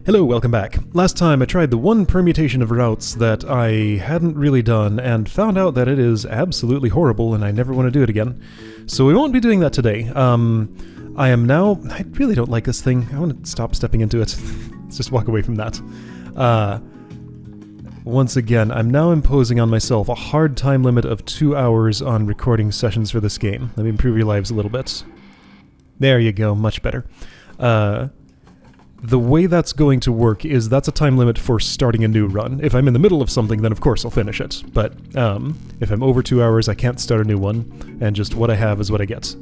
Hello, welcome back. Last time I tried the one permutation of routes that I hadn't really done and found out that it is absolutely horrible and I never want to do it again. So we won't be doing that today. I really don't like this thing. I want to stop stepping into it. Let's just walk away from that. Once again, I'm now imposing on myself a hard time limit of 2 hours on recording sessions for this game. Let me improve your lives a little bit. There you go, much better. The way that's going to work is that's a time limit for starting a new run. If I'm in the middle of something, then of course I'll finish it. But if I'm over 2 hours, I can't start a new one, and just what I have is what I get.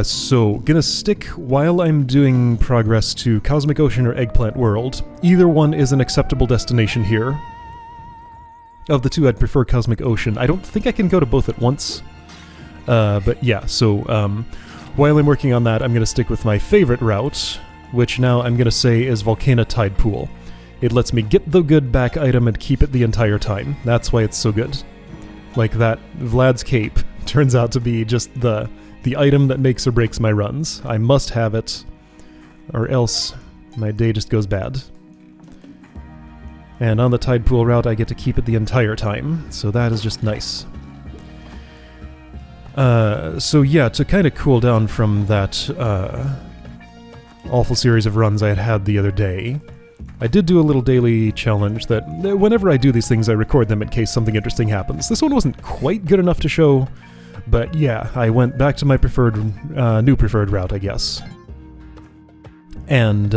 So, gonna stick while I'm doing progress to Cosmic Ocean or Eggplant World. Either one is an acceptable destination here. Of the two, I'd prefer Cosmic Ocean. I don't think I can go to both at once. But yeah, so while I'm working on that, I'm gonna stick with my favorite route, which now I'm gonna say is Volcana Tide Pool. It lets me get the good back item and keep it the entire time. That's why it's so good. Like that Vlad's Cape turns out to be just the item that makes or breaks my runs. I must have it, or else my day just goes bad. And on the Tide Pool route, I get to keep it the entire time, so that is just nice. So yeah, to kind of cool down from that awful series of runs I had the other day, I did do a little daily challenge that whenever I do these things I record them in case something interesting happens. This one wasn't quite good enough to show, but yeah, I went back to my new preferred route, I guess. And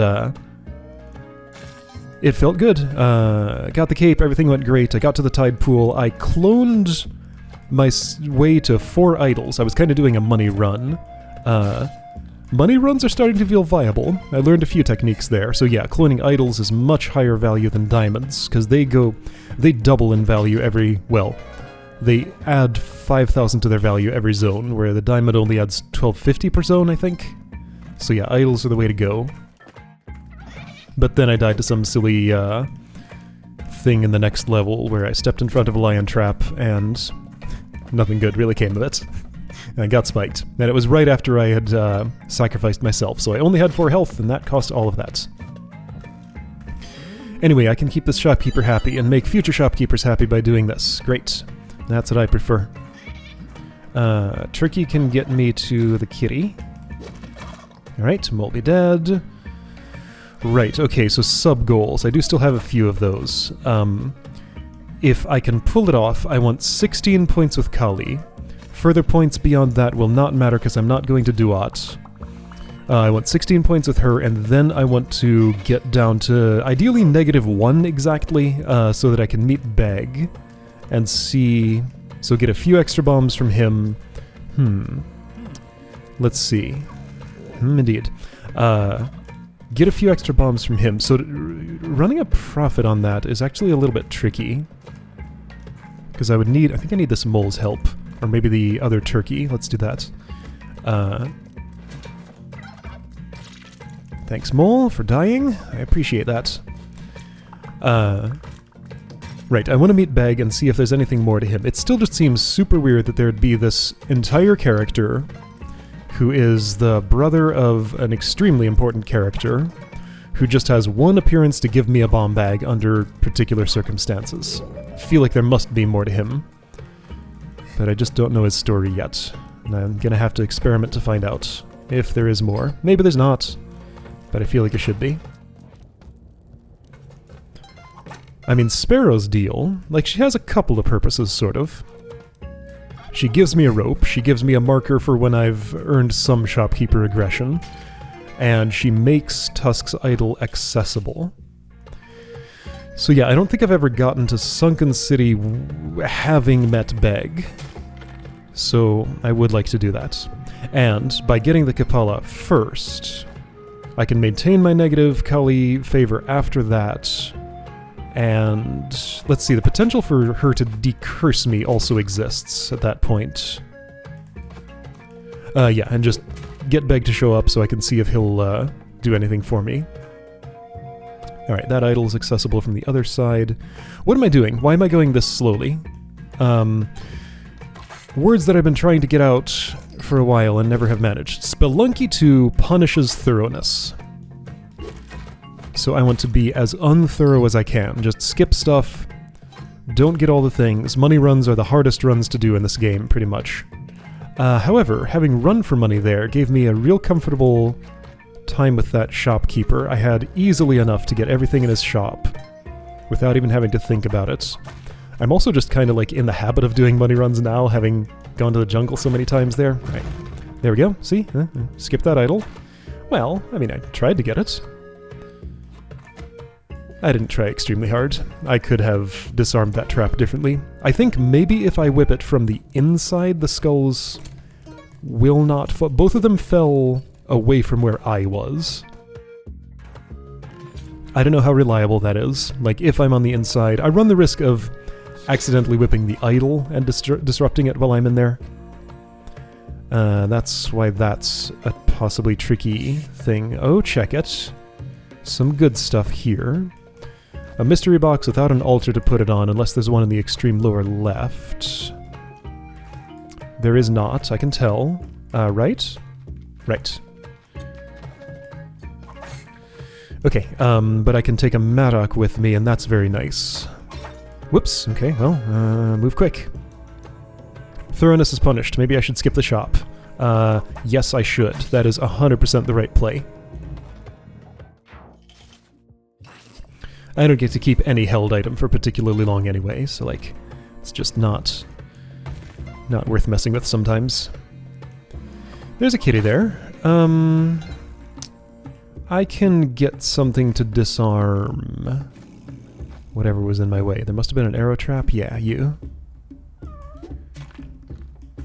it felt good. Got the cape, everything went great. I got to the tide pool. I cloned my way to 4 idols. I was kind of doing a money run. Money runs are starting to feel viable. I learned a few techniques there. So yeah, cloning idols is much higher value than diamonds, because they double in value they add 5,000 to their value every zone, where the diamond only adds 1250 per zone, I think. So yeah, idols are the way to go. But then I died to some silly thing in the next level, where I stepped in front of a lion trap, and nothing good really came of it. I got spiked. And it was right after I had sacrificed myself, so I only had 4 health, and that cost all of that. Anyway, I can keep this shopkeeper happy, and make future shopkeepers happy by doing this. Great. That's what I prefer. Turkey can get me to the kitty. Alright, Molby dead. Right, okay, so sub-goals. I do still have a few of those. If I can pull it off, I want 16 points with Kali. Further points beyond that will not matter because I'm not going to Duat. I want 16 points with her, and then I want to get down to ideally -1 exactly, so that I can meet Beg and see... So get a few extra bombs from him. Let's see. Indeed. Get a few extra bombs from him. So running a profit on that is actually a little bit tricky. Because I think I need this mole's help. Or maybe the other turkey. Let's do that. Thanks, Mole, for dying. I appreciate that. Right, I want to meet Beg and see if there's anything more to him. It still just seems super weird that there'd be this entire character who is the brother of an extremely important character who just has one appearance to give me a bomb bag under particular circumstances. I feel like there must be more to him. But I just don't know his story yet. And I'm gonna have to experiment to find out if there is more. Maybe there's not, but I feel like it should be. I mean, Sparrow's deal, like, she has a couple of purposes, sort of. She gives me a rope, she gives me a marker for when I've earned some shopkeeper aggression, and she makes Tusk's idol accessible. So yeah, I don't think I've ever gotten to Sunken City having met Beg. So I would like to do that. And by getting the Kapala first, I can maintain my negative Kali favor after that. And let's see, the potential for her to decurse me also exists at that point. Yeah, and just get Beg to show up so I can see if he'll do anything for me. Alright, that idol is accessible from the other side. What am I doing? Why am I going this slowly? Words that I've been trying to get out for a while and never have managed. Spelunky 2 punishes thoroughness. So I want to be as unthorough as I can. Just skip stuff, don't get all the things. Money runs are the hardest runs to do in this game, pretty much. However, having run for money there gave me a real comfortable time with that shopkeeper. I had easily enough to get everything in his shop without even having to think about it. I'm also just kind of like in the habit of doing money runs now, having gone to the jungle so many times there. Right. There we go. See? Skip that idol. Well, I mean, I tried to get it. I didn't try extremely hard. I could have disarmed that trap differently. I think maybe if I whip it from the inside, the skulls will not fall. Both of them fell away from where I was. I don't know how reliable that is. Like, if I'm on the inside, I run the risk of accidentally whipping the idol and disrupting it while I'm in there. That's why that's a possibly tricky thing. Oh, check it. Some good stuff here. A mystery box without an altar to put it on, unless there's one in the extreme lower left. There is not, I can tell. Right? Right. Okay, but I can take a Madoc with me, and that's very nice. Whoops, okay, well, move quick. Thoroughness is punished. Maybe I should skip the shop. Yes, I should. That is 100% the right play. I don't get to keep any held item for particularly long anyway, so, like, it's just not worth messing with sometimes. There's a kitty there. I can get something to disarm whatever was in my way. There must have been an arrow trap. Yeah, you.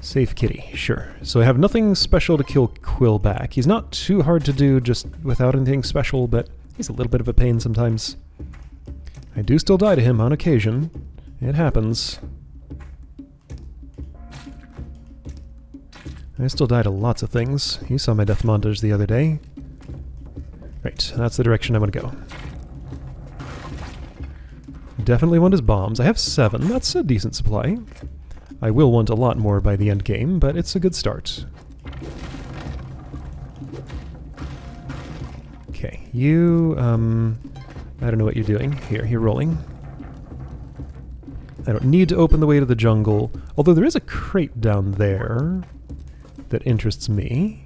Save kitty, sure. So I have nothing special to kill Quill back. He's not too hard to do just without anything special, but he's a little bit of a pain sometimes. I do still die to him on occasion. It happens. I still die to lots of things. You saw my death montage the other day. Right, that's the direction I'm gonna go. Definitely want his bombs. I have 7. That's a decent supply. I will want a lot more by the end game, but it's a good start. Okay, you, I don't know what you're doing. Here, you're rolling. I don't need to open the way to the jungle, although there is a crate down there that interests me.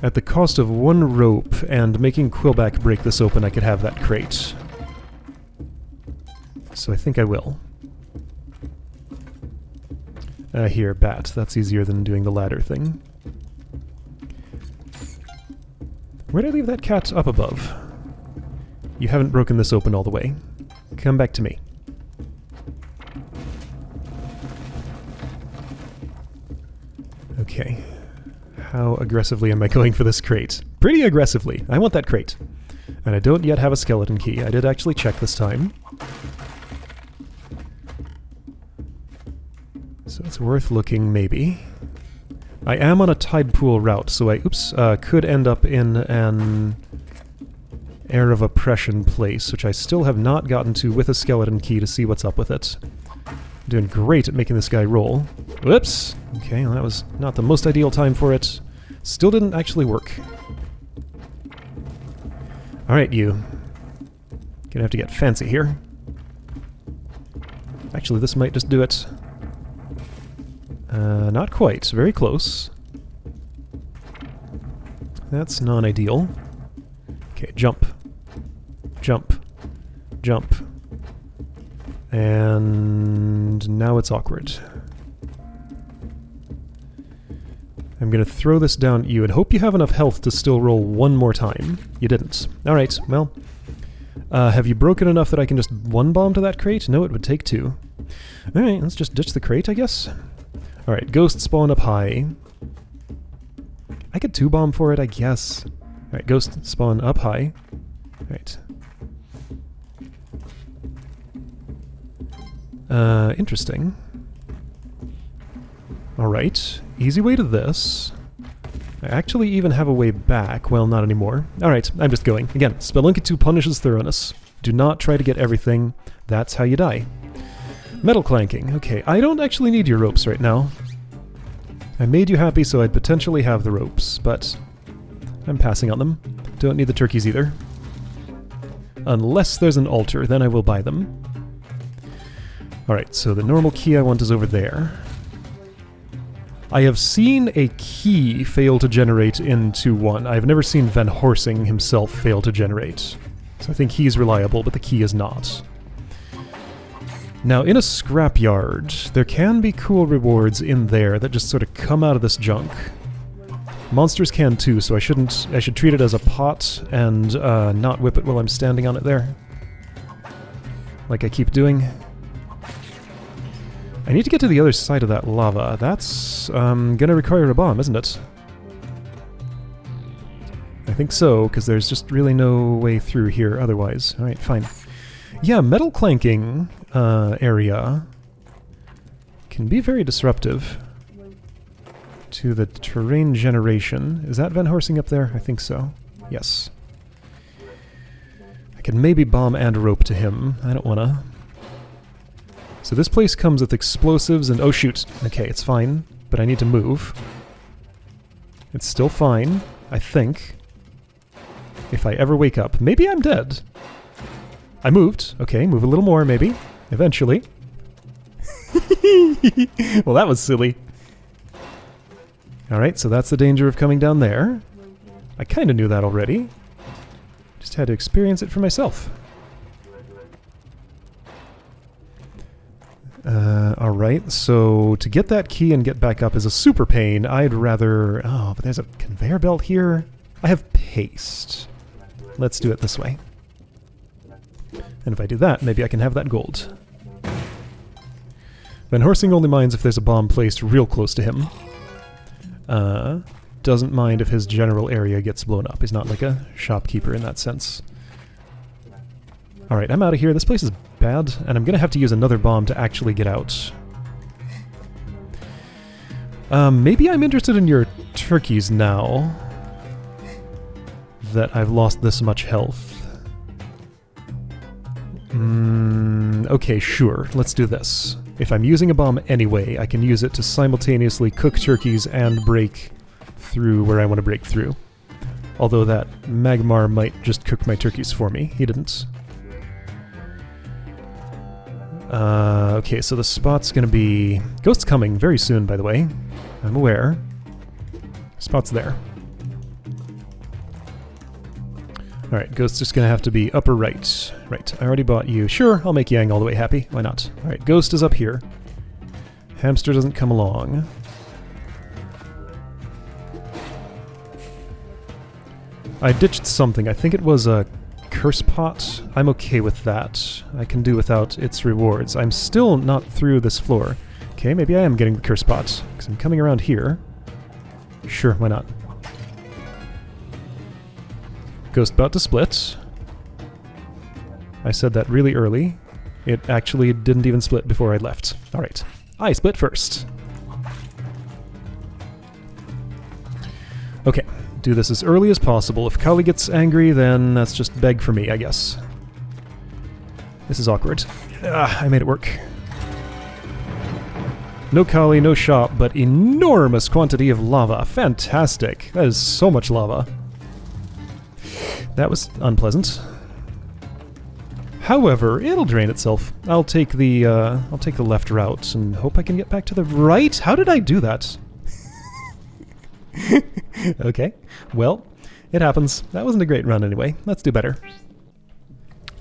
At the cost of 1 rope and making Quillback break this open, I could have that crate. So I think I will. Here, bat. That's easier than doing the ladder thing. Where did I leave that cat? Up above. You haven't broken this open all the way. Come back to me. Okay. How aggressively am I going for this crate? Pretty aggressively. I want that crate. And I don't yet have a skeleton key. I did actually check this time. So it's worth looking, maybe. I am on a tide pool route, so I, could end up in an Air of Oppression place, which I still have not gotten to with a skeleton key to see what's up with it. Doing great at making this guy roll. Whoops! Okay, well, that was not the most ideal time for it. Still didn't actually work. Alright, you. Gonna have to get fancy here. Actually, this might just do it. Not quite. Very close. That's non-ideal. Okay, jump. Jump. Jump. And now it's awkward. I'm gonna throw this down at you and hope you have enough health to still roll 1 more time. You didn't. Alright, well. Have you broken enough that I can just 1-bomb to that crate? No, it would take 2. Alright, let's just ditch the crate, I guess. Alright, ghost spawn up high. I could 2-bomb for it, I guess. Alright, ghost spawn up high. Alright. Interesting. Alright, easy way to this. I actually even have a way back. Well, not anymore. Alright, I'm just going. Again, Spelunky 2 punishes thoroughness. Do not try to get everything. That's how you die. Metal clanking. Okay, I don't actually need your ropes right now. I made you happy so I'd potentially have the ropes, but I'm passing on them. Don't need the turkeys either. Unless there's an altar, then I will buy them. Alright, so the normal key I want is over there. I have seen a key fail to generate in 2.1. I've never seen Van Horsing himself fail to generate. So I think he's reliable, but the key is not. Now, in a scrapyard, there can be cool rewards in there that just sort of come out of this junk. Monsters can too, so I should treat it as a pot and not whip it while I'm standing on it there. Like I keep doing. I need to get to the other side of that lava. That's gonna require a bomb, isn't it? I think so, because there's just really no way through here otherwise. Alright, fine. Yeah, metal clanking area can be very disruptive to the terrain generation. Is that Van Horsing up there? I think so. Yes. I can maybe bomb and rope to him. I don't wanna. So this place comes with explosives and... oh shoot! Okay, it's fine, but I need to move. It's still fine, I think. If I ever wake up. Maybe I'm dead. I moved. Okay, move a little more, maybe. Eventually. Well, that was silly. Alright, so that's the danger of coming down there. I kind of knew that already. Just had to experience it for myself. Alright, so to get that key and get back up is a super pain. I'd rather... oh, but there's a conveyor belt here. I have paste. Let's do it this way. And if I do that, maybe I can have that gold. Van Horsing only minds if there's a bomb placed real close to him. Doesn't mind if his general area gets blown up. He's not like a shopkeeper in that sense. Alright, I'm out of here. This place is bad, and I'm gonna have to use another bomb to actually get out. Maybe I'm interested in your turkeys now that I've lost this much health. Okay, sure. Let's do this. If I'm using a bomb anyway, I can use it to simultaneously cook turkeys and break through where I want to break through. Although that Magmar might just cook my turkeys for me. He didn't. Okay, so the spot's gonna be... Ghost's coming very soon, by the way. I'm aware. Spot's there. Alright, Ghost's just gonna have to be upper right. Right, I already bought you. Sure, I'll make Yang all the way happy. Why not? Alright, Ghost is up here. Hamster doesn't come along. I ditched something. I think it was a curse pot. I'm okay with that. I can do without its rewards. I'm still not through this floor. Okay, maybe I am getting the curse pot, because I'm coming around here. Sure, why not? Ghost about to split. I said that really early. It actually didn't even split before I left. Alright. I split first. Okay. Do this as early as possible. If Kali gets angry, then that's just beg for me, I guess. This is awkward. I made it work. No Kali, no shop, but enormous quantity of lava. Fantastic. That is so much lava. That was unpleasant. However, it'll drain itself. I'll take the left route and hope I can get back to the right. How did I do that? Okay, well, it happens. That wasn't a great run anyway. Let's do better.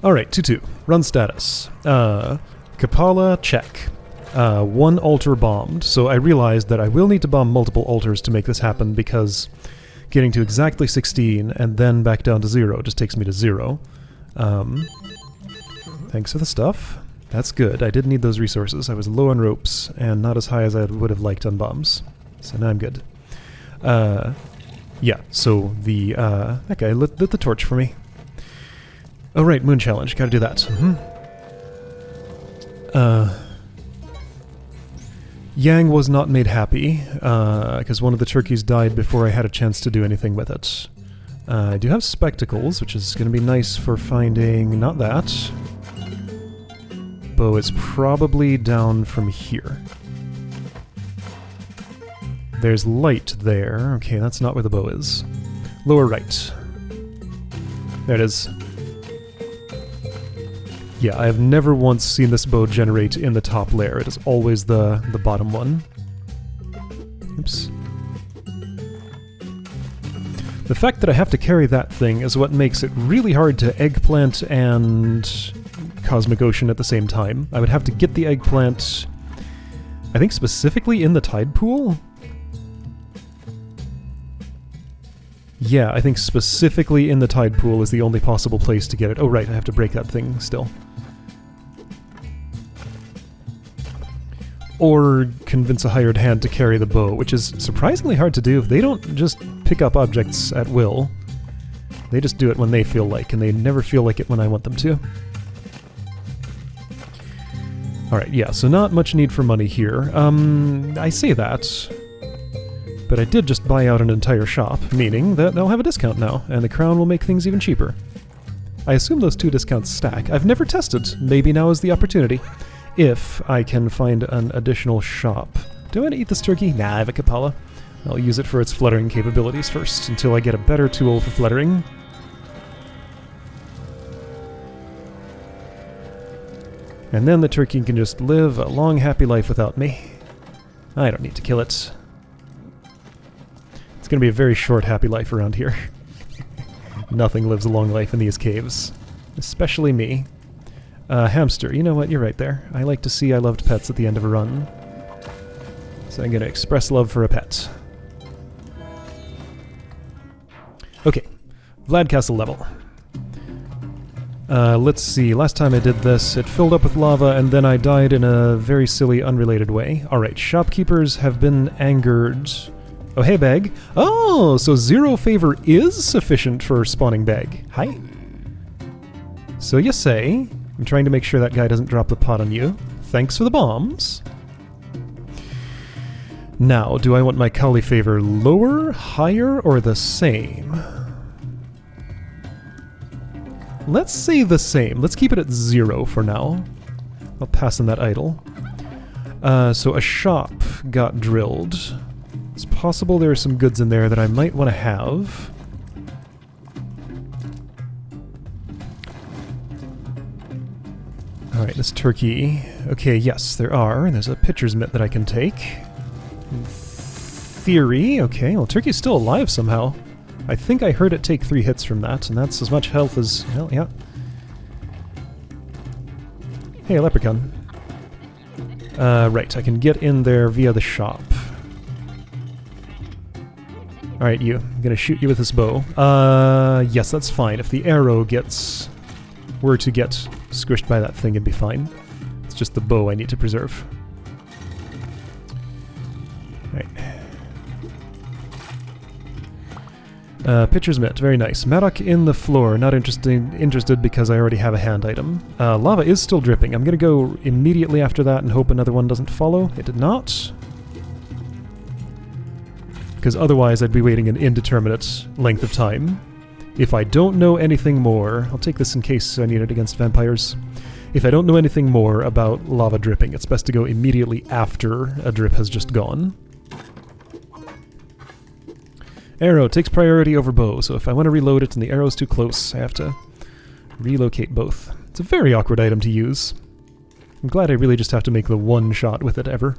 Alright, 2-2. Run status. Kapala, check. One altar bombed, so I realized that I will need to bomb multiple altars to make this happen because getting to exactly 16 and then back down to 0 just takes me to 0. Thanks for the stuff. That's good. I did need those resources. I was low on ropes and not as high as I would have liked on bombs. So now I'm good. Yeah, so the, that guy lit the torch for me. Oh right, moon challenge, gotta do that. Yang was not made happy, because one of the turkeys died before I had a chance to do anything with it. I do have spectacles, which is gonna be nice for finding... not that. Bow is probably down from here. There's light there. Okay, that's not where the bow is. Lower right. There it is. Yeah, I have never once seen this bow generate in the top layer. It is always the bottom one. Oops. The fact that I have to carry that thing is what makes it really hard to eggplant and Cosmic Ocean at the same time. I would have to get the eggplant, I think specifically in the tide pool? Yeah, I think specifically in the tide pool is the only possible place to get it. Oh right, I have to break that thing still. Or convince a hired hand to carry the bow, which is surprisingly hard to do. They don't just pick up objects at will. They just do it when they feel like, and they never feel like it when I want them to. Alright, yeah, so not much need for money here. I say that, but I did just buy out an entire shop, meaning that they'll have a discount now, and the crown will make things even cheaper. I assume those two discounts stack. I've never tested. Maybe now is the opportunity. If I can find an additional shop. Do I want to eat this turkey? Nah, I have a Kapala. I'll use it for its fluttering capabilities first, until I get a better tool for fluttering. And then the turkey can just live a long, happy life without me. I don't need to kill it. It's going to be a very short, happy life around here. Nothing lives a long life in these caves. Especially me. Hamster, you know what, you're right there. I like to see I loved pets at the end of a run. So I'm going to express love for a pet. Okay, Vlad Castle level. Let's see, last time I did this, it filled up with lava and then I died in a very silly, unrelated way. Alright, shopkeepers have been angered. Oh, hey, bag. Oh, so 0 favor is sufficient for spawning bag. Hi. So you say... I'm trying to make sure that guy doesn't drop the pot on you. Thanks for the bombs. Now, do I want my Kali favor lower, higher, or the same? Let's say the same. Let's keep it at 0 for now. I'll pass in that idol. So a shop got drilled. It's possible there are some goods in there that I might want to have. Alright, this turkey... Okay, yes, there are. There's a pitcher's mitt that I can take. In theory... Okay, well, turkey's still alive somehow. I think I heard it take 3 hits from that, and that's as much health as... Well, yeah. Hey, a leprechaun. Right, I can get in there via the shop. Alright, you. I'm gonna shoot you with this bow. Yes, that's fine. If the arrow were to get squished by that thing, it'd be fine. It's just the bow I need to preserve. Right. Pitcher's mitt, very nice. Maddock in the floor, not interested because I already have a hand item. Lava is still dripping. I'm gonna go immediately after that and hope another one doesn't follow. It did not. Because otherwise I'd be waiting an indeterminate length of time. If I don't know anything more, I'll take this in case I need it against vampires. If I don't know anything more about lava dripping, it's best to go immediately after a drip has just gone. Arrow takes priority over bow, so if I want to reload it and the arrow's too close, I have to relocate both. It's a very awkward item to use. I'm glad I really just have to make the one shot with it ever.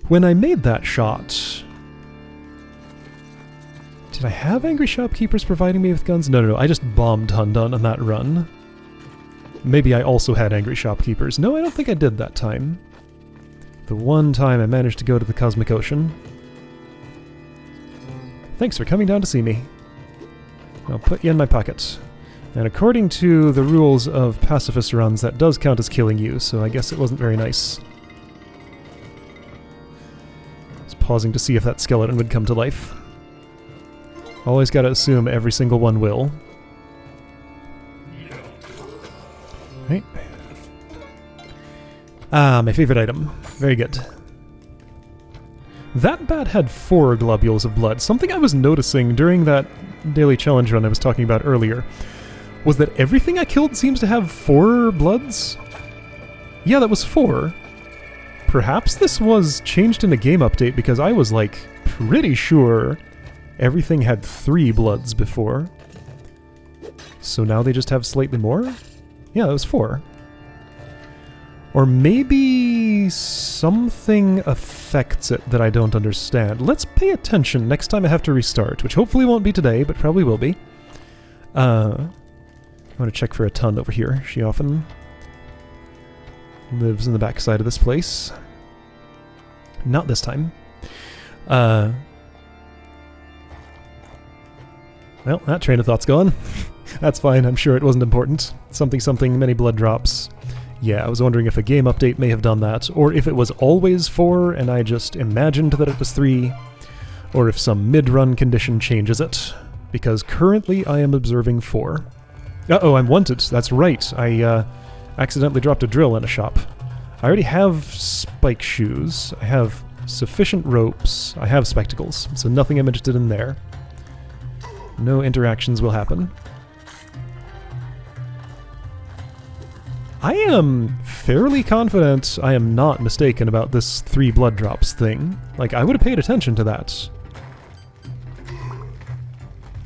When I made that shot... Did I have angry shopkeepers providing me with guns? No, I just bombed Hundun on that run. Maybe I also had angry shopkeepers. No, I don't think I did that time. The one time I managed to go to the Cosmic Ocean. Thanks for coming down to see me. I'll put you in my pocket. And according to the rules of pacifist runs, that does count as killing you, so I guess it wasn't very nice. Just pausing to see if that skeleton would come to life. Always gotta assume every single one will. Right. Ah, my favorite item. Very good. That bat had 4 globules of blood. Something I was noticing during that daily challenge run I was talking about earlier was that everything I killed seems to have 4 bloods. Yeah, that was 4. Perhaps this was changed in a game update because I was, like, pretty sure Everything had 3 bloods before. So now they just have slightly more? Yeah, that was 4. Or maybe something affects it that I don't understand. Let's pay attention next time I have to restart, which hopefully won't be today, but probably will be. I want to check for a ton over here. She often lives in the backside of this place. Not this time. Well, that train of thought's gone. That's fine, I'm sure it wasn't important. Something, many blood drops. Yeah, I was wondering if a game update may have done that, or if it was always 4 and I just imagined that it was 3, or if some mid-run condition changes it. Because currently I am observing 4. Uh-oh, I'm wanted. That's right. I accidentally dropped a drill in a shop. I already have spike shoes. I have sufficient ropes. I have spectacles, so nothing I'm interested in there. No interactions will happen. I am fairly confident I am not mistaken about this 3 blood drops thing. Like, I would have paid attention to that.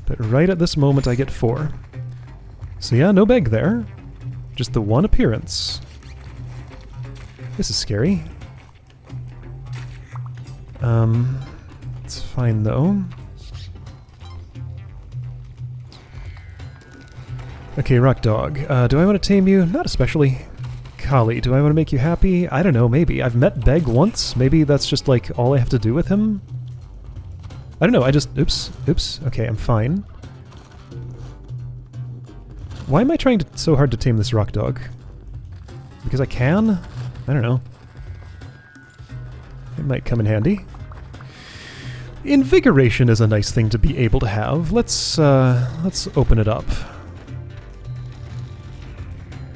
But right at this moment I get 4. So yeah, no beg there. Just the 1 appearance. This is scary. It's fine though. Okay, Rock Dog. Do I want to tame you? Not especially. Kali, do I want to make you happy? I don't know, maybe. I've met Beg once. Maybe that's just like all I have to do with him? I don't know, I just... Oops. Okay, I'm fine. Why am I trying so hard to tame this Rock Dog? Because I can? I don't know. It might come in handy. Invigoration is a nice thing to be able to have. Let's open it up.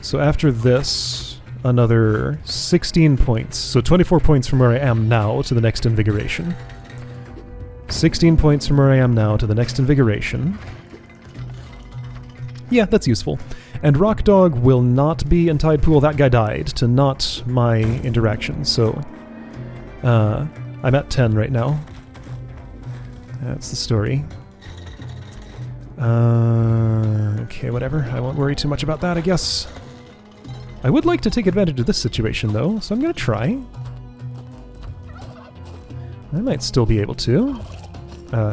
So after this, another 16 points. So 24 points from where I am now to the next invigoration. 16 points from where I am now to the next invigoration. Yeah, that's useful. And Rock Dog will not be in Tide Pool. That guy died to not my interaction, so... I'm at 10 right now. That's the story. Okay, whatever. I won't worry too much about that, I guess. I would like to take advantage of this situation, though, so I'm gonna try. I might still be able to.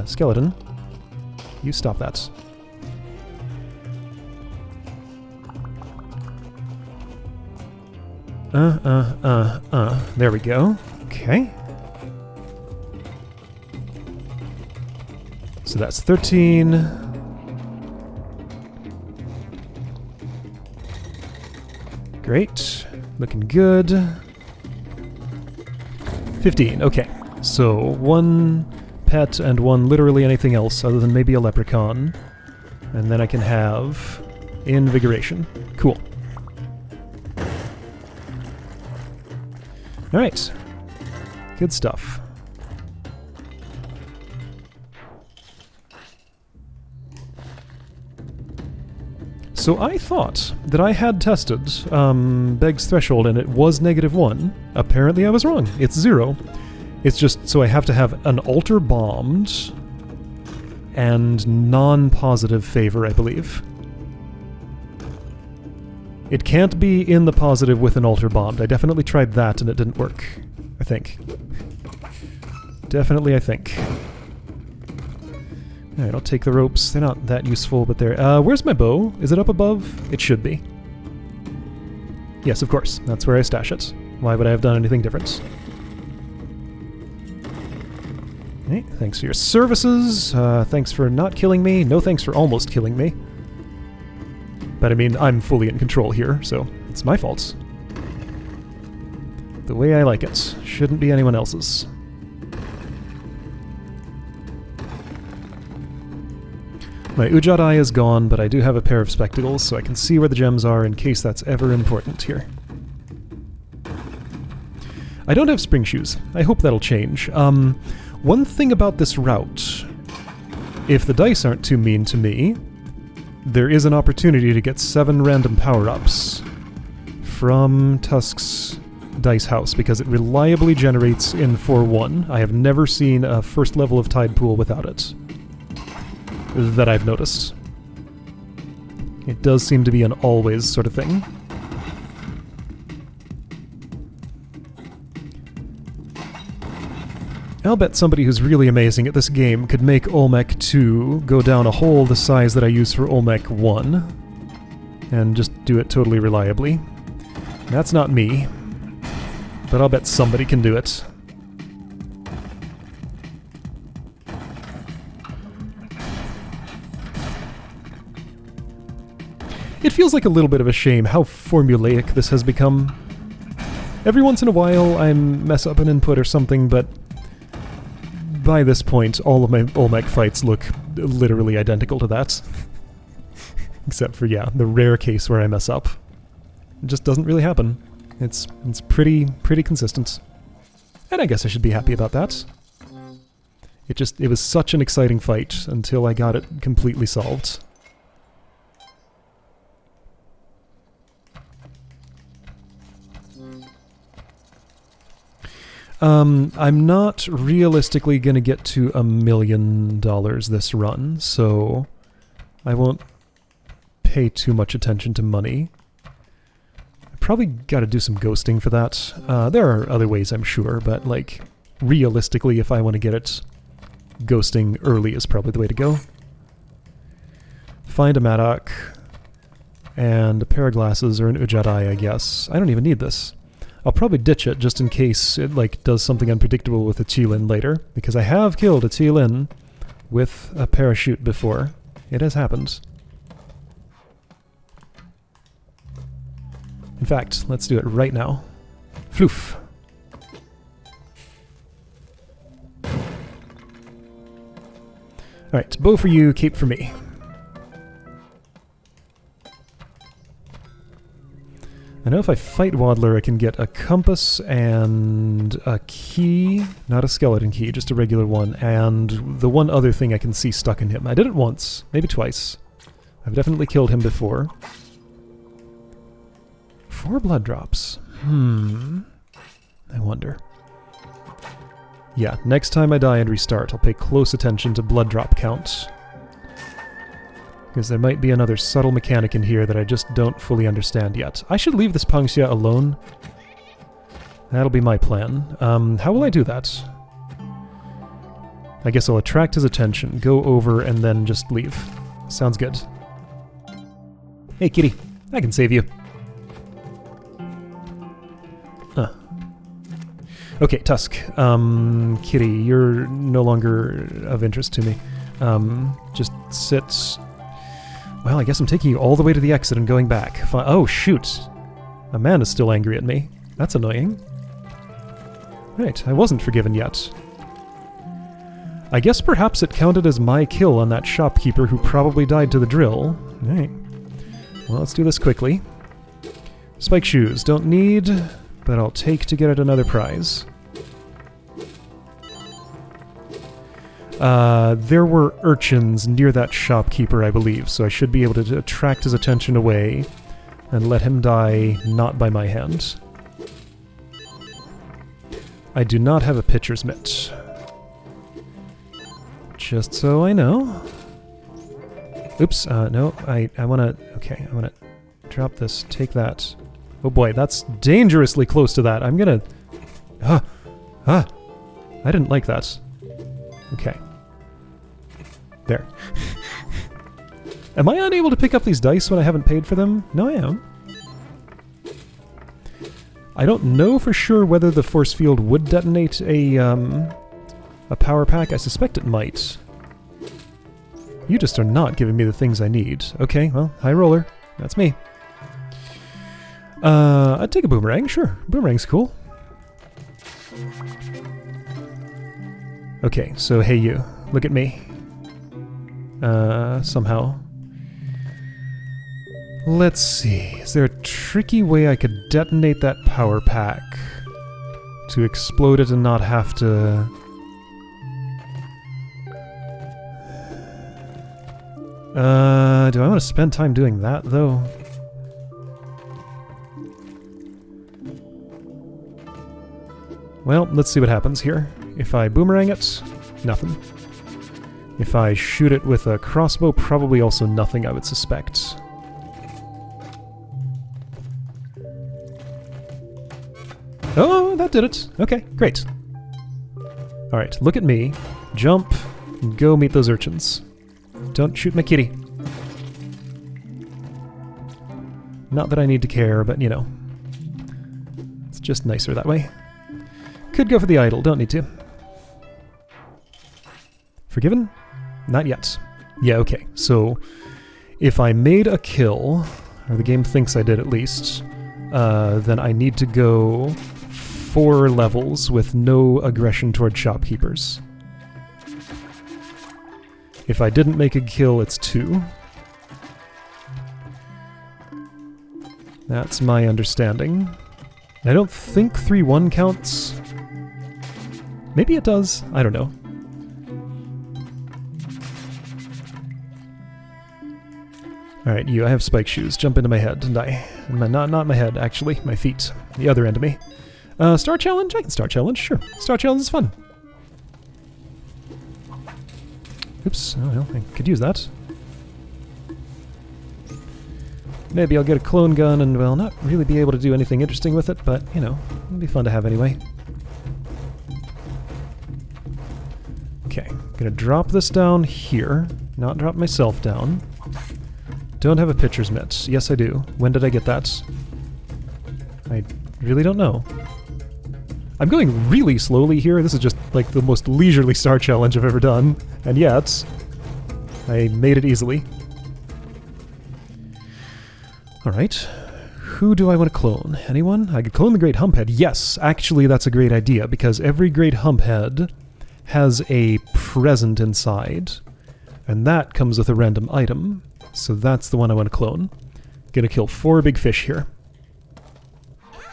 Skeleton. You stop that. There we go. Okay. So that's 13. Great. Looking good. 15. Okay. So 1 pet and 1 literally anything else other than maybe a leprechaun. And then I can have invigoration. Cool. Alright. Good stuff. So I thought that I had tested Beg's threshold and it was -1. Apparently I was wrong. It's 0. It's just so I have to have an altar bombed and non-positive favor, I believe. It can't be in the positive with an altar bombed. I definitely tried that and it didn't work. I think. Definitely, I think. Alright, I'll take the ropes. They're not that useful, but they're... where's my bow? Is it up above? It should be. Yes, of course. That's where I stash it. Why would I have done anything different? Hey, thanks for your services. Thanks for not killing me. No thanks for almost killing me. But I mean, I'm fully in control here, so it's my fault. The way I like it. Shouldn't be anyone else's. My Ujat eye is gone, but I do have a pair of spectacles, so I can see where the gems are in case that's ever important here. I don't have spring shoes. I hope that'll change. One thing about this route, if the dice aren't too mean to me, there is an opportunity to get 7 random power-ups from Tusk's dice house, because it reliably generates in 4-1. I have never seen a first level of Tide Pool without it. that I've noticed. It does seem to be an always sort of thing. I'll bet somebody who's really amazing at this game could make Olmec 2 go down a hole the size that I use for Olmec 1, and just do it totally reliably. That's not me, but I'll bet somebody can do it. It feels like a little bit of a shame how formulaic this has become. Every once in a while I mess up an input or something, but by this point all of my Olmec fights look literally identical to that. Except for, yeah, the rare case where I mess up. It just doesn't really happen. It's pretty consistent. And I guess I should be happy about that. It was such an exciting fight until I got it completely solved. I'm not realistically gonna get to $1 million this run, so I won't pay too much attention to money. I probably gotta do some ghosting for that. There are other ways, I'm sure, but, like, realistically, if I want to get it, ghosting early is probably the way to go. Find a Madoc, and a pair of glasses, or an Ujjarai, I guess. I don't even need this. I'll probably ditch it just in case it, like, does something unpredictable with a Qilin later, because I have killed a Qilin with a parachute before. It has happened. In fact, let's do it right now. Floof! Alright, bow for you, cape for me. I know if I fight Waddler, I can get a compass and a key, not a skeleton key, just a regular one, and the one other thing I can see stuck in him. I did it once, maybe twice. I've definitely killed him before. 4 blood drops. I wonder. Yeah, next time I die and restart, I'll pay close attention to blood drop count. Because there might be another subtle mechanic in here that I just don't fully understand yet. I should leave this Pangxia alone. That'll be my plan. How will I do that? I guess I'll attract his attention, go over, and then just leave. Sounds good. Hey, kitty. I can save you. Okay, Tusk. Kitty, you're no longer of interest to me. Just sit... Well, I guess I'm taking you all the way to the exit and going back. Oh, shoot. Amanda's still angry at me. That's annoying. Right, I wasn't forgiven yet. I guess perhaps it counted as my kill on that shopkeeper who probably died to the drill. Alright. Well, let's do this quickly. Spike shoes. Don't need, but I'll take to get at another prize. There were urchins near that shopkeeper, I believe, so I should be able to attract his attention away and let him die not by my hand. I do not have a pitcher's mitt. Just so I know. Oops, no, I wanna... Okay, I wanna drop this, take that. Oh boy, that's dangerously close to that. I'm gonna... I didn't like that. Okay. There. Am I unable to pick up these dice when I haven't paid for them? No, I am. I don't know for sure whether the force field would detonate a power pack. I suspect it might. You just are not giving me the things I need. Okay, well, high roller. That's me. I'd take a boomerang, sure. Boomerang's cool. Okay, so hey you, look at me. Somehow. Let's see, is there a tricky way I could detonate that power pack to explode it and not have to... do I want to spend time doing that, though? Well, let's see what happens here. If I boomerang it, nothing. If I shoot it with a crossbow, probably also nothing, I would suspect. Oh, that did it. Okay, great. Alright, look at me. Jump, and go meet those urchins. Don't shoot my kitty. Not that I need to care, but you know. It's just nicer that way. Could go for the idol, don't need to. Forgiven? Not yet. Yeah, okay. So, if I made a kill, or the game thinks I did at least, then I need to go 4 levels with no aggression toward shopkeepers. If I didn't make a kill, it's 2. That's my understanding. I don't think 3-1 counts. Maybe it does. I don't know. Alright, you, I have spike shoes. Jump into my head and die. Not my head, actually. My feet. The other end of me. Star challenge? I can star challenge, sure. Star challenge is fun. Oops, oh well, I could use that. Maybe I'll get a clone gun and, well, not really be able to do anything interesting with it, but, you know, it'll be fun to have anyway. Okay, gonna drop this down here, not drop myself down. Don't have a pitcher's mitt. Yes, I do. When did I get that? I really don't know. I'm going really slowly here. This is just like the most leisurely star challenge I've ever done. And yet, I made it easily. Alright. Who do I want to clone? Anyone? I could clone the Great Humphead. Yes, actually that's a great idea, because every Great Humphead has a present inside. And that comes with a random item. So that's the one I want to clone. Gonna kill 4 big fish here.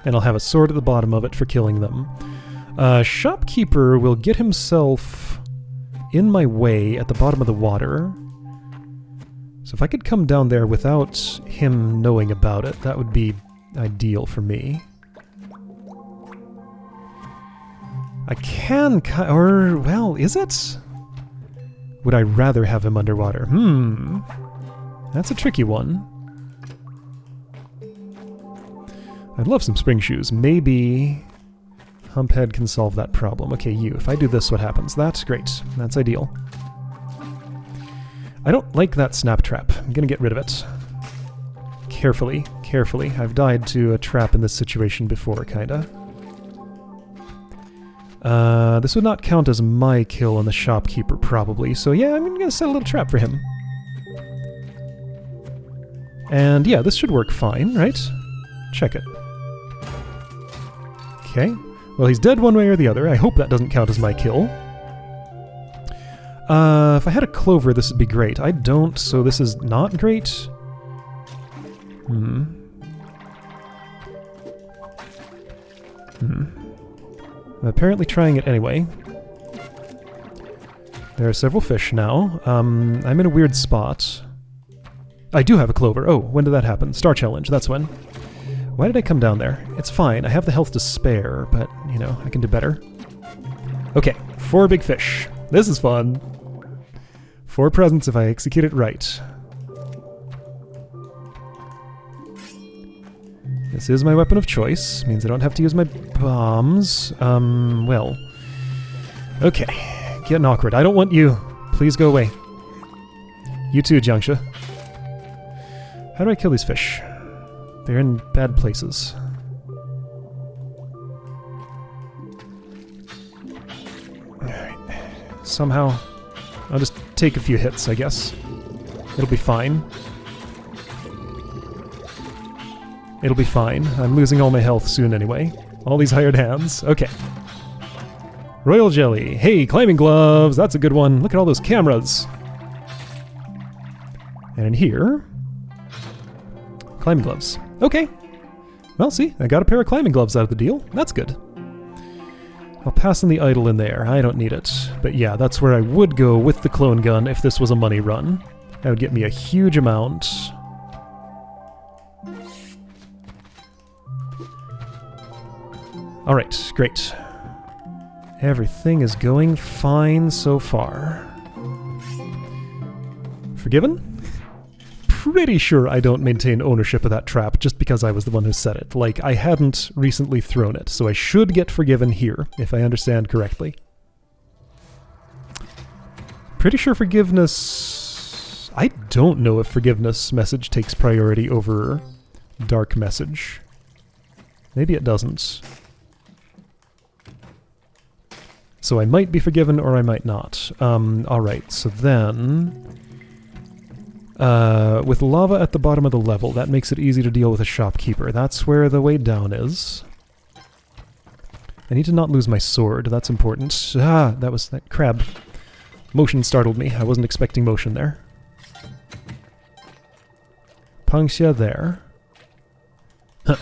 And I'll have a sword at the bottom of it for killing them. Shopkeeper will get himself in my way at the bottom of the water. So if I could come down there without him knowing about it, that would be ideal for me. I can or, well, is it? Would I rather have him underwater? That's a tricky one. I'd love some spring shoes. Maybe Humphead can solve that problem. Okay, you. If I do this, what happens? That's great. That's ideal. I don't like that snap trap. I'm gonna get rid of it. Carefully, carefully. I've died to a trap in this situation before, kinda. This would not count as my kill on the shopkeeper, probably. So yeah, I'm gonna set a little trap for him. And yeah, this should work fine, right? Check it. Okay. Well, he's dead one way or the other. I hope that doesn't count as my kill. If I had a clover, this would be great. I don't, so this is not great. I'm apparently trying it anyway. There are several fish now. I'm in a weird spot. I do have a clover. Oh, when did that happen? Star challenge, that's when. Why did I come down there? It's fine. I have the health to spare, but, you know, I can do better. Okay, 4 big fish. This is fun. 4 presents if I execute it right. This is my weapon of choice. Means I don't have to use my bombs. Well. Okay. Getting awkward. I don't want you. Please go away. You too, Jiangxia. How do I kill these fish? They're in bad places. Alright. Somehow, I'll just take a few hits, I guess. It'll be fine. It'll be fine. I'm losing all my health soon anyway. All these hired hands. Okay. Royal Jelly. Hey, climbing gloves! That's a good one. Look at all those cameras! And in here... climbing gloves. Okay. Well, see, I got a pair of climbing gloves out of the deal. That's good. I'll pass in the idol in there. I don't need it. But yeah, that's where I would go with the clone gun if this was a money run. That would get me a huge amount. Alright, great. Everything is going fine so far. Forgiven? Pretty sure I don't maintain ownership of that trap just because I was the one who set it. Like, I hadn't recently thrown it, so I should get forgiven here, if I understand correctly. Pretty sure forgiveness... I don't know if forgiveness message takes priority over dark message. Maybe it doesn't. So I might be forgiven or I might not. Alright, so then... with lava at the bottom of the level, that makes it easy to deal with a shopkeeper. That's where the way down is. I need to not lose my sword, that's important. Ah, that was that crab. Motion startled me, I wasn't expecting motion there. Pangxia there. Huh.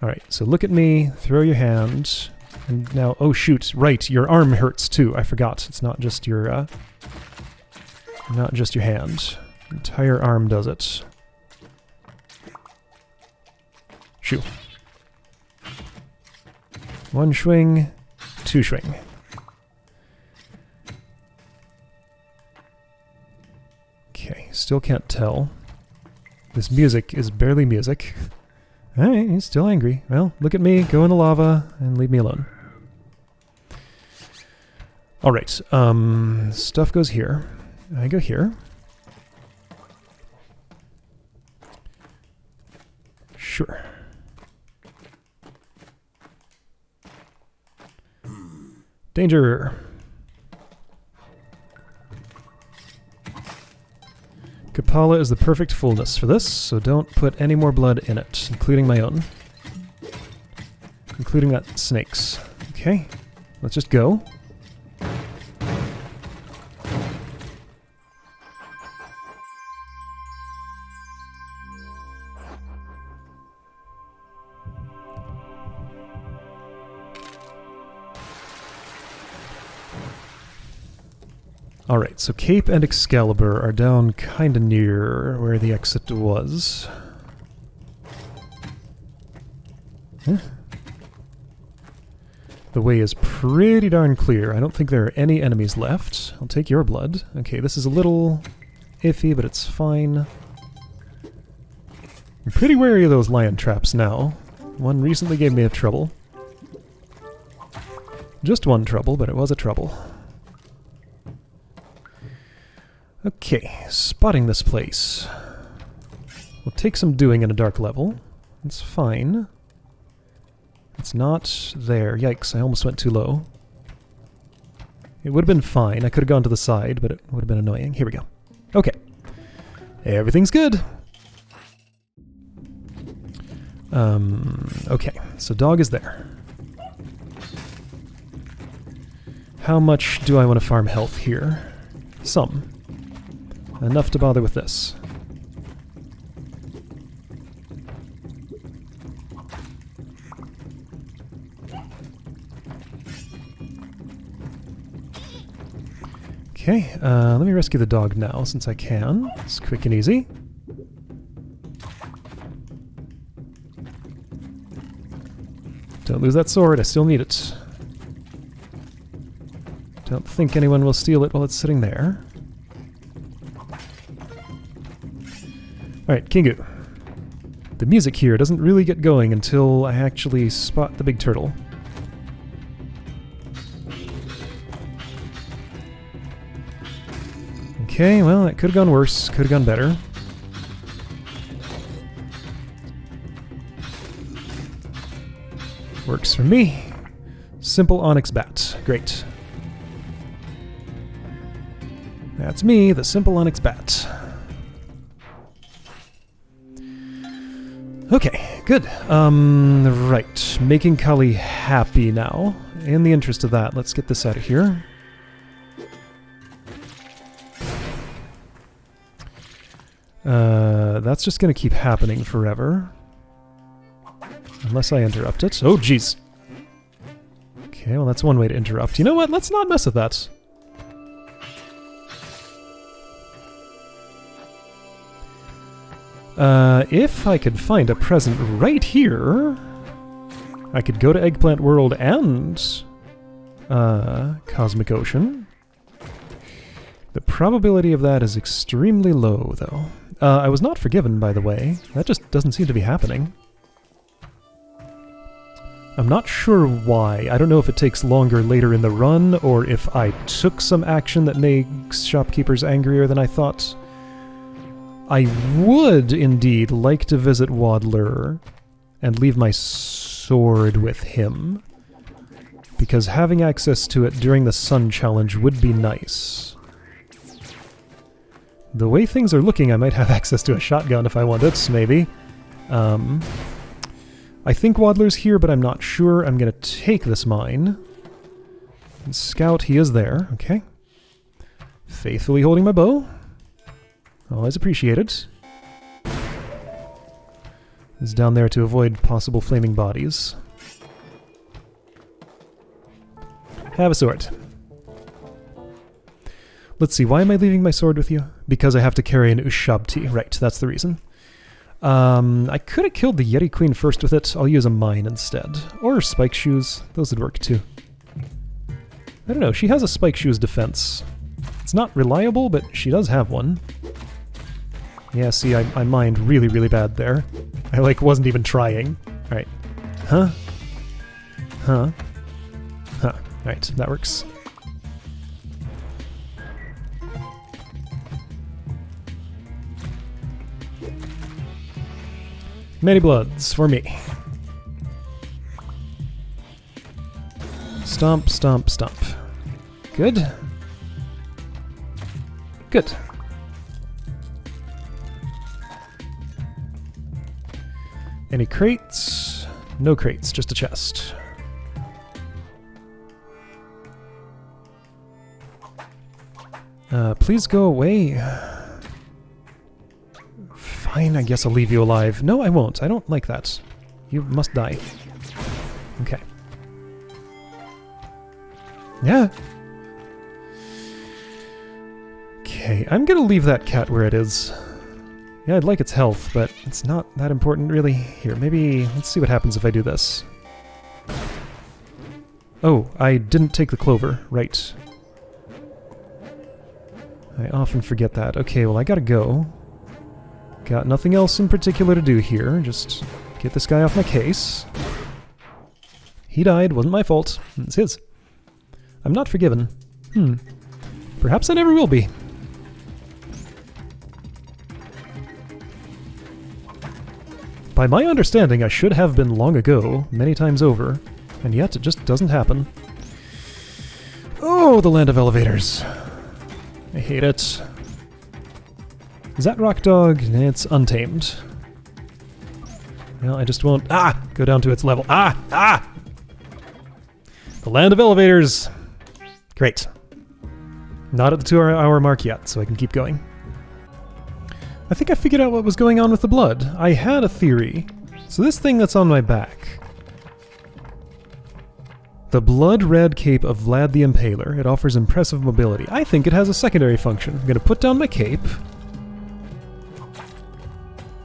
Alright, so look at me, throw your hand, and now, oh shoot, right, your arm hurts too, I forgot. It's not just your, not just your hand. Entire arm does it. Shoo. One swing, two swing. Okay, still can't tell. This music is barely music. Alright, he's still angry. Well, look at me, go in the lava, and leave me alone. Alright, stuff goes here. I go here. Sure. Danger! Kapala is the perfect fullness for this, so don't put any more blood in it, including my own. Including that snake's. Okay, let's just go. Alright, so Cape and Excalibur are down kinda near where the exit was. Huh? The way is pretty darn clear. I don't think there are any enemies left. I'll take your blood. Okay, this is a little iffy, but it's fine. I'm pretty wary of those lion traps now. One recently gave me a trouble. Just one trouble, but it was a trouble. Okay, spotting this place. Will take some doing in a dark level. It's fine. It's not there. Yikes, I almost went too low. It would have been fine. I could have gone to the side, but it would have been annoying. Here we go. Okay. Everything's good. Okay, so dog is there. How much do I want to farm health here? Some. Enough to bother with this. Okay, let me rescue the dog now, since I can. It's quick and easy. Don't lose that sword, I still need it. Don't think anyone will steal it while it's sitting there. Alright, Kingu. The music here doesn't really get going until I actually spot the big turtle. Okay, well, it could have gone worse, could have gone better. Works for me. Simple onyx bat. Great. That's me, the simple onyx bat. Okay, good. Right. Making Kali happy now. In the interest of that, let's get this out of here. That's just gonna keep happening forever. Unless I interrupt it. Oh, jeez. Okay, well that's one way to interrupt. You know what? Let's not mess with that. If I could find a present right here, I could go to Eggplant World and Cosmic Ocean. The probability of that is extremely low, though. I was not forgiven, by the way. That just doesn't seem to be happening. I'm not sure why. I don't know if it takes longer later in the run, or if I took some action that makes shopkeepers angrier than I thought. I would, indeed, like to visit Waddler and leave my sword with him, because having access to it during the Sun Challenge would be nice. The way things are looking, I might have access to a shotgun if I want it, maybe. I think Waddler's here, but I'm not sure. I'm going to take this mine. And scout, he is there. Okay. Faithfully holding my bow. Always appreciated. Is down there to avoid possible flaming bodies. Have a sword. Let's see, why am I leaving my sword with you? Because I have to carry an Ushabti. Right, that's the reason. I could have killed the Yeti Queen first with it. I'll use a mine instead. Or spike shoes. Those would work too. I don't know, she has a spike shoes defense. It's not reliable, but she does have one. Yeah, see, I mined really, really bad there. I, wasn't even trying. Alright. Huh? Huh? Huh. Alright, that works. Many bloods for me. Stomp, stomp, stomp. Good. Good. Any crates? No crates, just a chest. Please go away. Fine, I guess I'll leave you alive. No, I won't. I don't like that. You must die. Okay. Yeah. Okay, I'm gonna leave that cat where it is. Yeah, I'd like its health, but it's not that important, really. Here, maybe... let's see what happens if I do this. Oh, I didn't take the clover. Right. I often forget that. Okay, well, I gotta go. Got nothing else in particular to do here. Just get this guy off my case. He died. Wasn't my fault. It's his. I'm not forgiven. Perhaps I never will be. By my understanding, I should have been long ago, many times over, and yet it just doesn't happen. Oh, the land of elevators. I hate it. Is that rock dog? It's untamed. Well, I just won't... go down to its level. The land of elevators! Great. Not at the 2-hour mark yet, so I can keep going. I think I figured out what was going on with the blood. I had a theory. So this thing that's on my back... the blood-red cape of Vlad the Impaler. It offers impressive mobility. I think it has a secondary function. I'm going to put down my cape.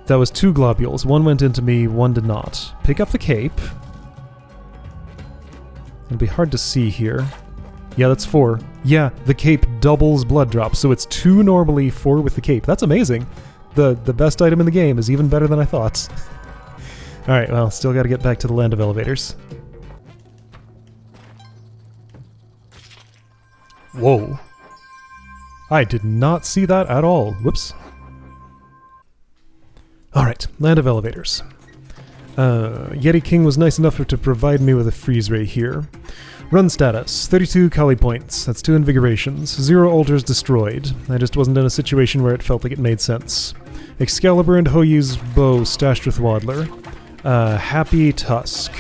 That was 2 globules. One went into me, one did not. Pick up the cape. It'll be hard to see here. Yeah, that's 4. Yeah, the cape doubles blood drops, so it's 2 normally, 4 with the cape. That's amazing. The best item in the game is even better than I thought. Alright, well, still gotta get back to the land of elevators. Whoa. I did not see that at all. Whoops. Alright, land of elevators. Yeti King was nice enough to provide me with a freeze ray here. Run status, 32 Kali points. That's 2 invigorations. 0 altars destroyed. I just wasn't in a situation where it felt like it made sense. Excalibur and Hoyu's bow stashed with Waddler. Happy Tusk.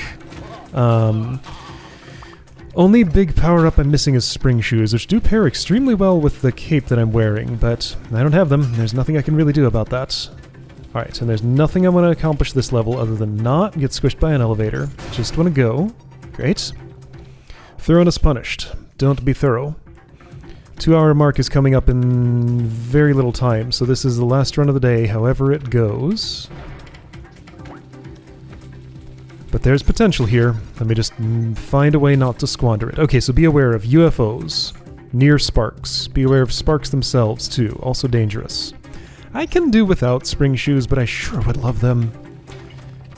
Only big power-up I'm missing is spring shoes, which do pair extremely well with the cape that I'm wearing, but I don't have them. There's nothing I can really do about that. Alright, and there's nothing I want to accomplish this level other than not get squished by an elevator. Just want to go. Great. Thoroughness punished. Don't be thorough. 2-hour mark is coming up in very little time, so this is the last run of the day, however it goes. But there's potential here. Let me just find a way not to squander it. Okay, so be aware of UFOs, Near sparks. Be aware of sparks themselves, too. Also dangerous. I can do without spring shoes, but I sure would love them.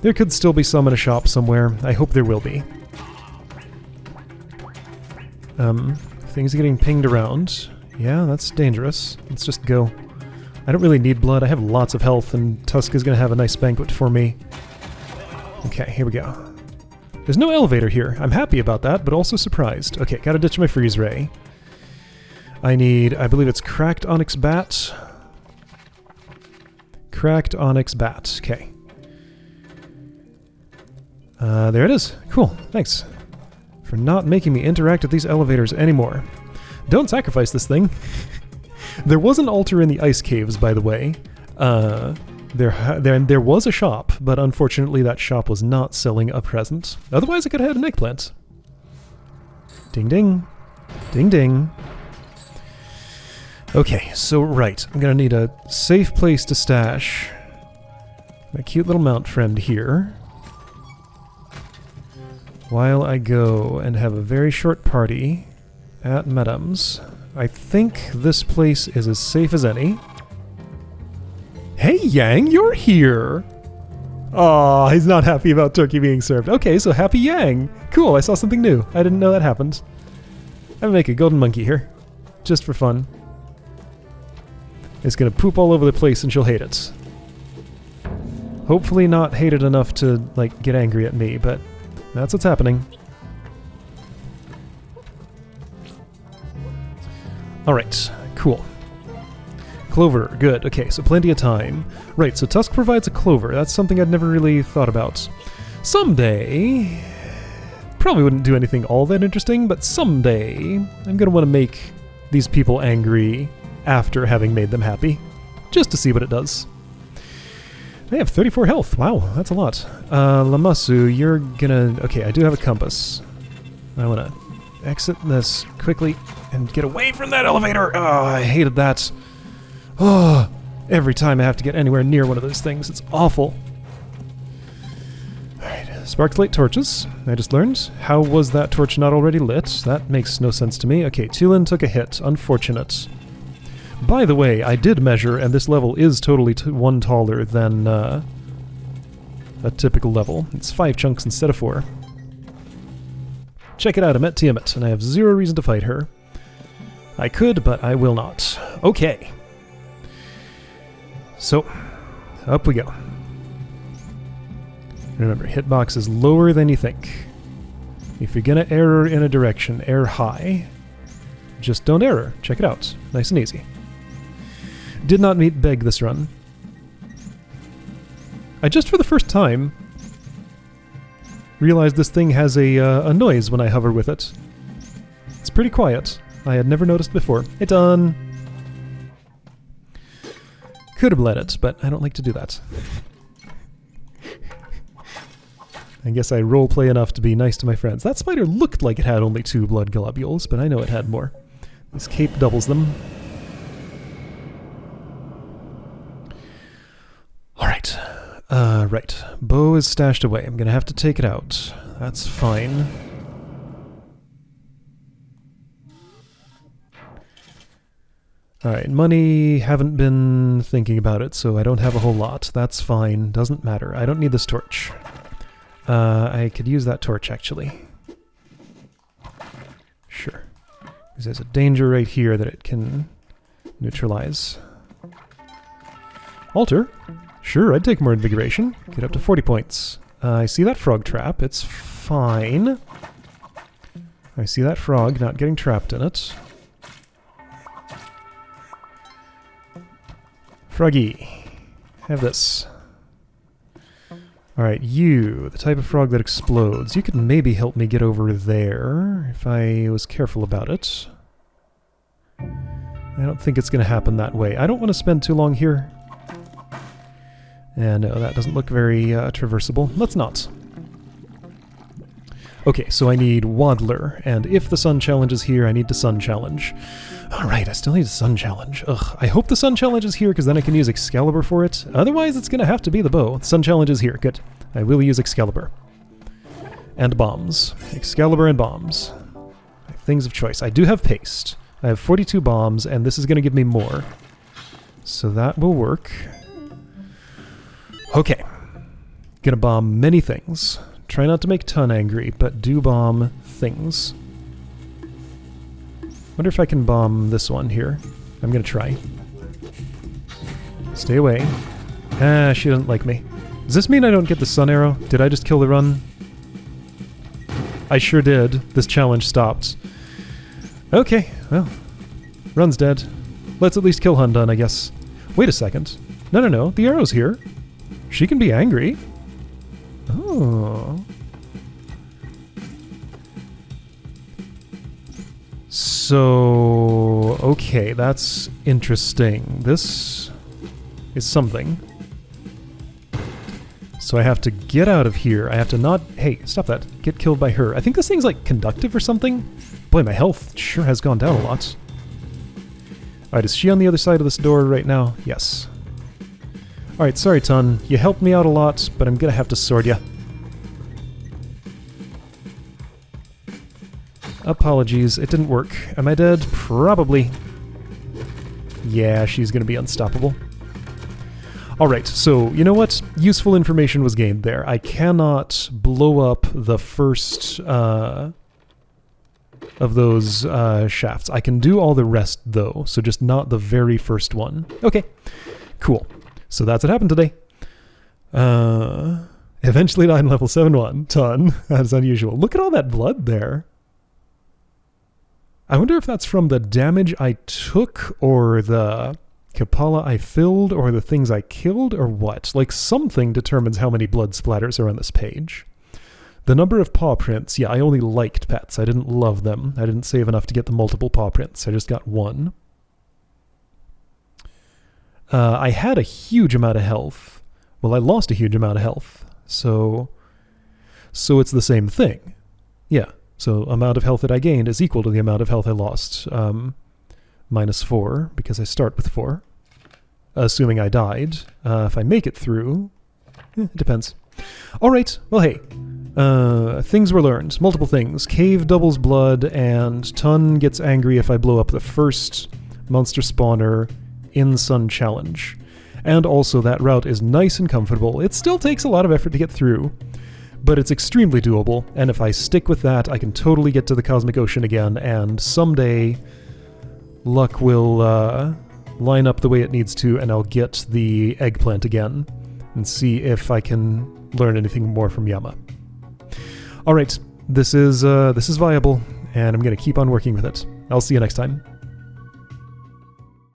There could still be some in a shop somewhere. I hope there will be. Things are getting pinged around. Yeah, that's dangerous. Let's just go. I don't really need blood. I have lots of health, and Tusk is going to have a nice banquet for me. Okay, here we go. There's no elevator here. I'm happy about that, but also surprised. Okay, gotta ditch my freeze ray. I need, I believe it's cracked onyx bat. Cracked onyx bat. Okay. There it is. Cool. Thanks for not making me interact with these elevators anymore. Don't sacrifice this thing. There was an altar in the ice caves, by the way. There was a shop, but unfortunately that shop was not selling a present. Otherwise I could have had an eggplant. Ding ding. Ding ding. Okay, so right. I'm gonna need a safe place to stash my cute little mount friend here, while I go and have a very short party at Madame's. I think this place is as safe as any. Hey Yang, you're here! Aw, he's not happy about turkey being served. Okay, so happy Yang! Cool, I saw something new. I didn't know that happened. I'm gonna make a golden monkey here. Just for fun. It's gonna poop all over the place and she'll hate it. Hopefully not hate it enough to, like, get angry at me, but that's what's happening. Alright, cool. Clover, good. Okay, so plenty of time. Right, so Tusk provides a clover. That's something I'd never really thought about. Someday... Probably wouldn't do anything all that interesting, but someday I'm gonna want to make these people angry after having made them happy. Just to see what it does. They have 34 health. Wow, that's a lot. Lamasu, you're gonna... Okay, I do have a compass. I wanna exit this quickly and get away from that elevator! Oh, I hated that. Oh, every time I have to get anywhere near one of those things, it's awful. Alright, sparklight torches. I just learned. How was that torch not already lit? That makes no sense to me. Okay, Tulin took a hit. Unfortunate. By the way, I did measure, and this level is totally one taller than a typical level. It's 5 chunks instead of 4. Check it out, I met Tiamat, and I have 0 reason to fight her. I could, but I will not. Okay. So, up we go. Remember, hitbox is lower than you think. If you're gonna error in a direction, err high. Just don't error. Check it out. Nice and easy. Did not meet Beg this run. I just for the first time realized this thing has a noise when I hover with it. It's pretty quiet. I had never noticed before. It's done. Could have let it, but I don't like to do that. I guess I roleplay enough to be nice to my friends. That spider looked like it had only 2 blood globules, but I know it had more. This cape doubles them. Alright. Right. Bow is stashed away. I'm gonna have to take it out. That's fine. Alright, money, haven't been thinking about it, so I don't have a whole lot. That's fine. Doesn't matter. I don't need this torch. I could use that torch, actually. Sure. Because there's a danger right here that it can neutralize. Altar? Sure, I'd take more invigoration. Get up to 40 points. I see that frog trap. It's fine. I see that frog not getting trapped in it. Froggy, have this. Alright, you, the type of frog that explodes. You could maybe help me get over there if I was careful about it. I don't think it's going to happen that way. I don't want to spend too long here. And no, that doesn't look very traversable. Let's not. Okay, so I need Waddler, and if the Sun Challenge is here, I need the Sun Challenge. Alright, I still need a Sun Challenge. Ugh, I hope the Sun Challenge is here, because then I can use Excalibur for it. Otherwise, it's going to have to be the bow. The Sun Challenge is here. Good. I will use Excalibur. And bombs. Excalibur and bombs. Things of choice. I do have paste. I have 42 bombs, and this is going to give me more. So that will work. Okay. Gonna bomb many things. Try not to make Ton angry, but do bomb things. Wonder if I can bomb this one here. I'm gonna try. Stay away. Ah, she doesn't like me. Does this mean I don't get the sun arrow? Did I just kill the run? I sure did. This challenge stopped. Okay, well. Run's dead. Let's at least kill Hundun, I guess. Wait a second. No. The arrow's here. She can be angry. Oh. So, okay, that's interesting. This is something. So I have to get out of here. I have to not... Hey, stop that. Get killed by her. I think this thing's like conductive or something. Boy, my health sure has gone down a lot. Alright, is she on the other side of this door right now? Yes. Alright, sorry, Ton. You helped me out a lot, but I'm gonna have to sword ya. Apologies, it didn't work. Am I dead? Probably. Yeah, she's gonna be unstoppable. Alright, so, you know what? Useful information was gained there. I cannot blow up the first of those shafts. I can do all the rest, though, so just not the very first one. Okay, cool. So that's what happened today. Eventually died in level 7-1. Ton. That's unusual. Look at all that blood there. I wonder if that's from the damage I took, or the Kapala I filled, or the things I killed, or what? Like, something determines how many blood splatters are on this page. The number of paw prints, yeah, I only liked pets. I didn't love them. I didn't save enough to get the multiple paw prints. I just got one. I had a huge amount of health. Well, I lost a huge amount of health. So it's the same thing. Yeah. So amount of health that I gained is equal to the amount of health I lost. Minus 4, because I start with 4. Assuming I died. If I make it through, it depends. Alright, well hey. Things were learned. Multiple things. Cave doubles blood, and Ton gets angry if I blow up the first monster spawner in Sun Challenge. And also that route is nice and comfortable. It still takes a lot of effort to get through, but it's extremely doable, and if I stick with that, I can totally get to the Cosmic Ocean again, and someday luck will line up the way it needs to, and I'll get the eggplant again, and see if I can learn anything more from Yama. Alright, this is viable, and I'm going to keep on working with it. I'll see you next time.